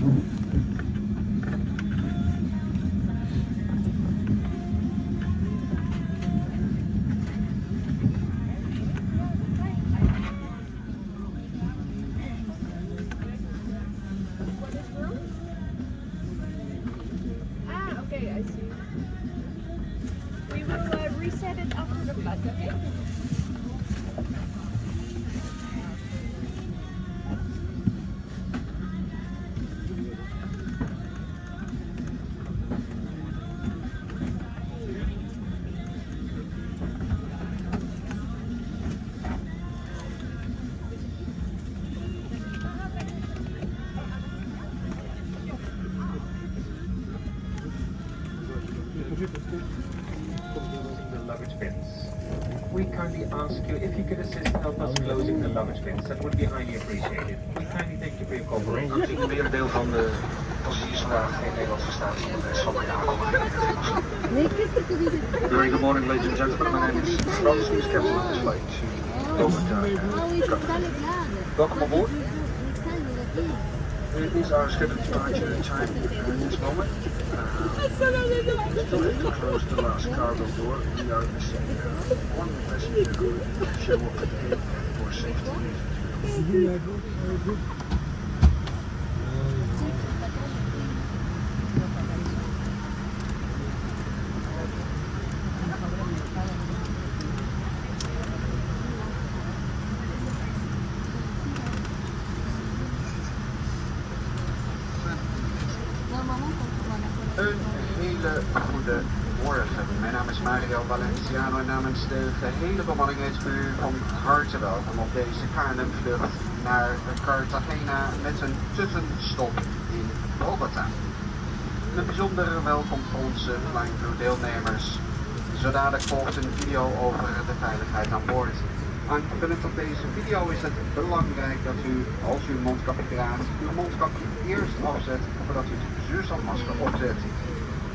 Okay, I see. We will reset it after the class, okay? The luggage bins. We kindly ask you if you could assist help us closing the luggage bins. That would be highly appreciated. We kindly thank you for your cooperation. Aangezien een merendeel van de passagiers vandaag geen Nederlands verstaan, zal de rest van mij aankomen. Very good morning, ladies and gentlemen. My name is Frans, who's captain of this flight to Bogota. Welcome aboard. It is our scheduled departure time at this moment. Still have to close the last cargo door. We are missing one passenger who show up at the gate for safety reasons. Een hele goede morgen. Mijn naam is Mario Valenciano en namens de gehele bemanning heet u van harte welkom op deze KLM-vlucht naar Cartagena met een tussenstop in Bogota. Een bijzonder welkom voor onze Flying Blue deelnemers. Zo dadelijk volgt een video over de veiligheid aan boord. Aanvullend op deze video is het belangrijk dat u, als u een mondkapje draagt, uw mondkapje eerst afzet voordat u het zuurstofmasker opzet.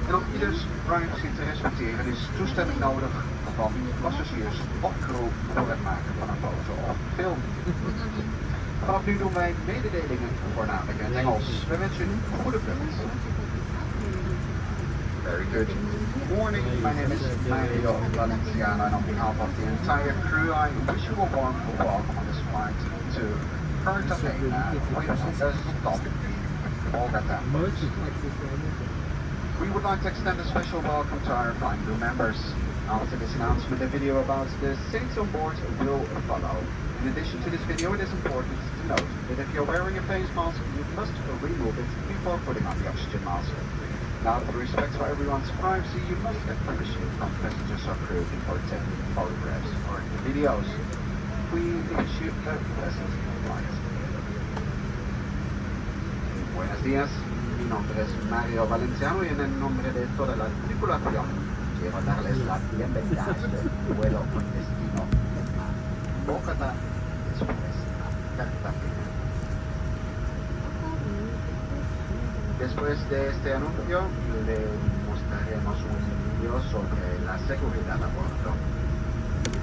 En om ieders privacy te respecteren is toestemming nodig van passagiers of crew voor het maken van een foto of film. Vanaf nu doen wij mededelingen voornamelijk in het Engels. We wensen u een goede vlucht. Very good morning, my name is Mario Valenciano and on behalf of the entire crew I wish you a warm welcome on this flight to Cartagena with a stop in Bogota. We would like to extend a special welcome to our Flying Blue members. After this announcement, a video about the saints on board will follow. In addition to this video, it is important to note that if you're wearing a face mask, you must remove it before putting on the oxygen mask. Now, with respect for everyone's privacy, you must get permission from passengers or crew before taking photographs or videos. We wish you a pleasant flight. Buenos días, mi nombre es Mario Valenciano y en el nombre de toda la tripulación quiero darles la bienvenida a este vuelo con destino a Bogotá, después a Cartagena. Después de este anuncio, le mostraremos un vídeo sobre la seguridad a bordo.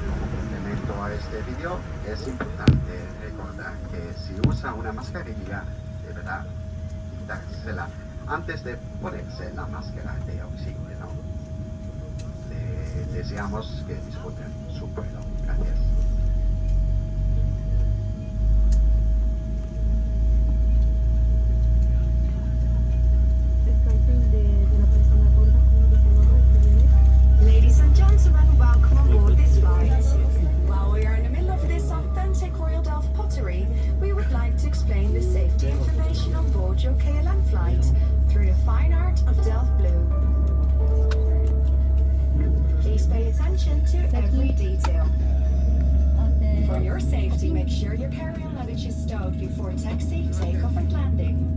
Como complemento a este vídeo, es importante recordar que si usa una mascarilla, deberá quitársela antes de ponerse la máscara de oxígeno. Le deseamos que disfruten su vuelo. Gracias. Ladies and gentlemen, welcome on board this flight. While we are in the middle of this authentic Royal Delft pottery, we would like to explain the safety information on board your KLM flight through the fine art of Delft Blue. Please pay attention to every detail. For your safety, make sure your carry-on luggage is stowed before taxi, takeoff and landing.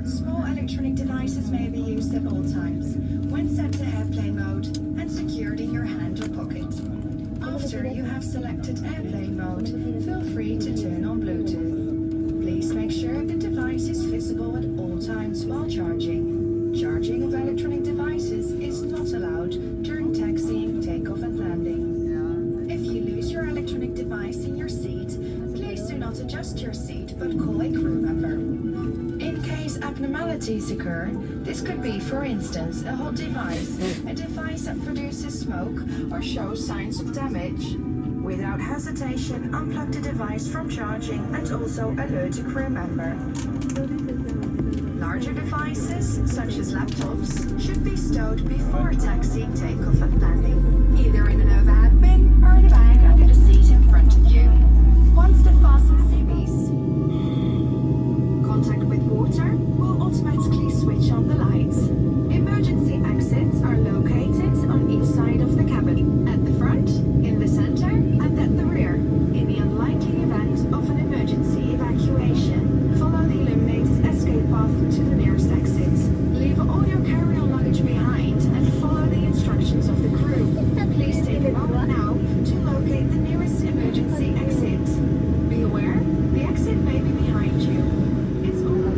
Small electronic devices may be used at all times, when set to airplane mode and secured in your hand or pocket. After you have selected airplane mode, feel free to turn on Bluetooth. Please make sure the device is visible at all times while charging. Charging of electronic devices is not allowed during taxiing, takeoff and landing. If you lose your electronic device in your seat, please do not adjust your seat but call a crew member. In case abnormalities occur, this could be, for instance, a hot device, a device that produces smoke or shows signs of damage. Without hesitation, unplug the device from charging and also alert a crew member. Larger devices, such as laptops, should be stowed before taxi, takeoff and landing, either in an overhead bin or in a bag under the seat in front of you. Once the fasten series, contact with water will automatically switch on the lights. Emergency exits are located on each side of the cabin, at the front, in the center, and at the rear. In the unlikely event of an emergency evacuation, follow the illuminated escape path to the nearest exit. Leave all your carry-on luggage behind and follow the instructions of the crew. Please take a moment now to locate the nearest emergency exit. Be aware, the exit may be behind you. It's all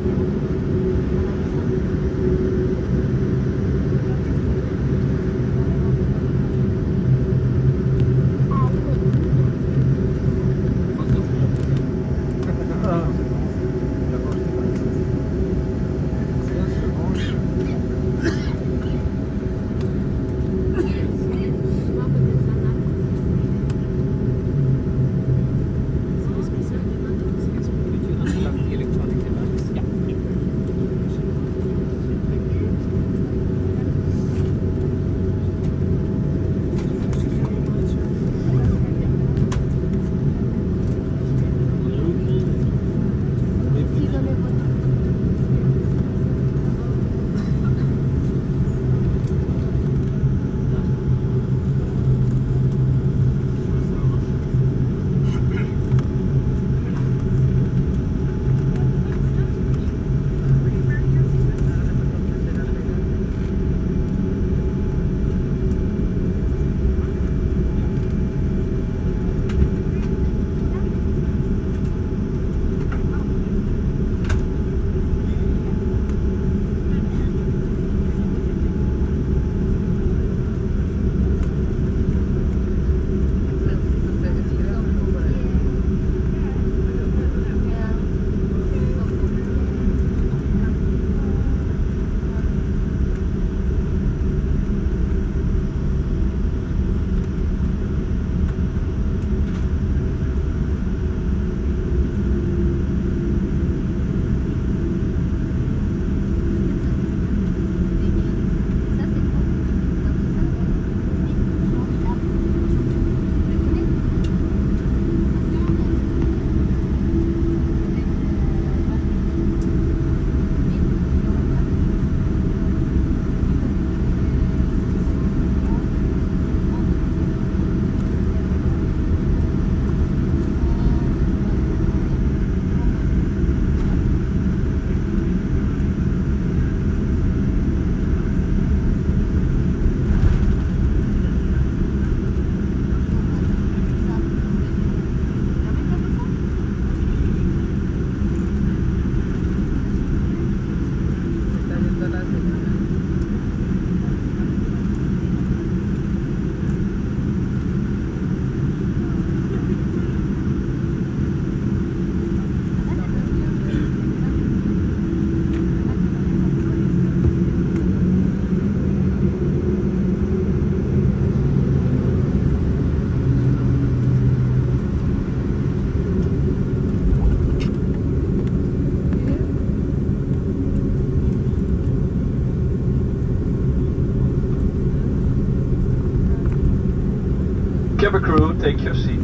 Cabin crew, take your seat.